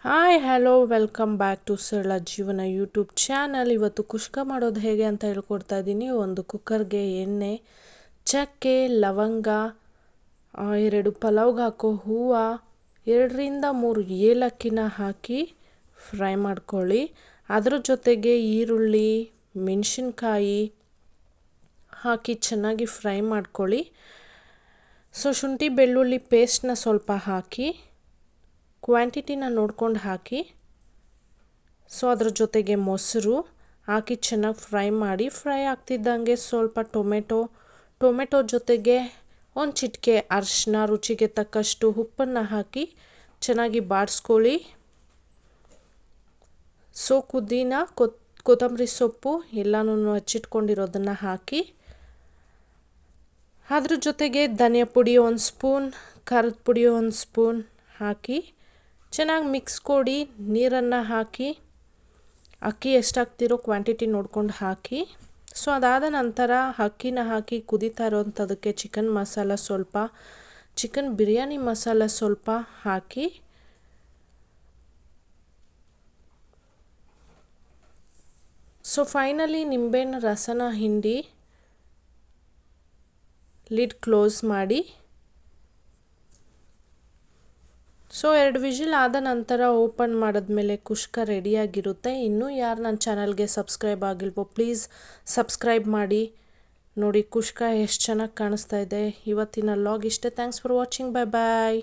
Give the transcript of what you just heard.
Hi hello welcome back to Sarala Jeevana YouTube channel. ಇವತ್ತು ಕುಷ್ಕ ಮಾಡೋದು ಹೇಗೆ ಅಂತ ಹೇಳ್ಕೊಡ್ತಾ ಇದ್ದೀನಿ. ಒಂದು ಕುಕ್ಕರ್ಗೆ ಎಣ್ಣೆ, ಚಕ್ಕೆ, ಲವಂಗ, 2 ಪಲಾವ್ಗೆ ಹಾಕೋ ಹೂವು, 2 3 ಏಲಕ್ಕಿನ ಹಾಕಿ ಫ್ರೈ ಮಾಡ್ಕೊಳ್ಳಿ. ಅದ್ರ ಜೊತೆಗೆ ಈರುಳ್ಳಿ, ಮೆಣಸಿನ್ಕಾಯಿ ಹಾಕಿ ಚೆನ್ನಾಗಿ ಫ್ರೈ ಮಾಡ್ಕೊಳ್ಳಿ. ಶುಂಠಿ ಬೆಳ್ಳುಳ್ಳಿ ಪೇಸ್ಟ್ನ ಸ್ವಲ್ಪ ಹಾಕಿ ಕ್ವಾಂಟಿಟಿನ ನೋಡ್ಕೊಂಡು ಹಾಕಿ. ಅದ್ರ ಜೊತೆಗೆ ಮೊಸರು ಹಾಕಿ ಚೆನ್ನಾಗಿ ಫ್ರೈ ಮಾಡಿ. ಫ್ರೈ ಆಗ್ತಿದ್ದಂಗೆ ಸ್ವಲ್ಪ ಟೊಮೆಟೊ ಜೊತೆಗೆ ಒಂದು ಚಿಟಿಕೆ ಅರಿಶಿನ, ರುಚಿಗೆ ತಕ್ಕಷ್ಟು ಉಪ್ಪನ್ನು ಹಾಕಿ ಚೆನ್ನಾಗಿ ಬಾಡಿಸ್ಕೊಳ್ಳಿ. ಪುದೀನ, ಕೊತ್ತಂಬರಿ ಸೊಪ್ಪು ಎಲ್ಲನೂ ಹಚ್ಚಿಟ್ಕೊಂಡಿರೋದನ್ನು ಹಾಕಿ. ಅದ್ರ ಜೊತೆಗೆ ಧನಿಯಾ ಪುಡಿ 1 ಸ್ಪೂನ್, ಖಾರದ ಪುಡಿ 1 ಸ್ಪೂನ್ ಹಾಕಿ ಚೆನ್ನಾಗಿ ಮಿಕ್ಸ್ ಕೊಡಿ. ನೀರನ್ನು ಹಾಕಿ, ಅಕ್ಕಿ ಎಷ್ಟಾಗ್ತಿರೋ ಕ್ವಾಂಟಿಟಿ ನೋಡ್ಕೊಂಡು ಹಾಕಿ. ಅದಾದ ನಂತರ ಅಕ್ಕಿನ ಹಾಕಿ ಕುದೀತಾ ಇರೋವಂಥದಕ್ಕೆ ಚಿಕನ್ ಮಸಾಲ ಸ್ವಲ್ಪ, ಚಿಕನ್ ಬಿರಿಯಾನಿ ಮಸಾಲ ಸ್ವಲ್ಪ ಹಾಕಿ ಫೈನಲಿ ನಿಂಬೆಹಣ್ಣು ರಸನ ಹಿಂಡಿ ಲಿಡ್ ಕ್ಲೋಸ್ ಮಾಡಿ. 2 ವಿಜಿಲ್ ಆದ ನಂತರ ಓಪನ್ ಮಾಡಿದ್ಮೇಲೆ ಕುಷ್ಕ ರೆಡಿಯಾಗಿರುತ್ತೆ. ಇನ್ನೂ ಯಾರು ನನ್ನ ಚಾನಲ್ಗೆ ಸಬ್ಸ್ಕ್ರೈಬ್ ಆಗಿಲ್ವೋ ಪ್ಲೀಸ್ ಸಬ್ಸ್ಕ್ರೈಬ್ ಮಾಡಿ. ನೋಡಿ ಕುಷ್ಕ ಎಷ್ಟು ಚೆನ್ನಾಗಿ ಕಾಣಿಸ್ತಾ ಇದೆ. ಇವತ್ತಿನ ಲಾಗ್ ಇಷ್ಟೇ. Thanks for watching. Bye bye.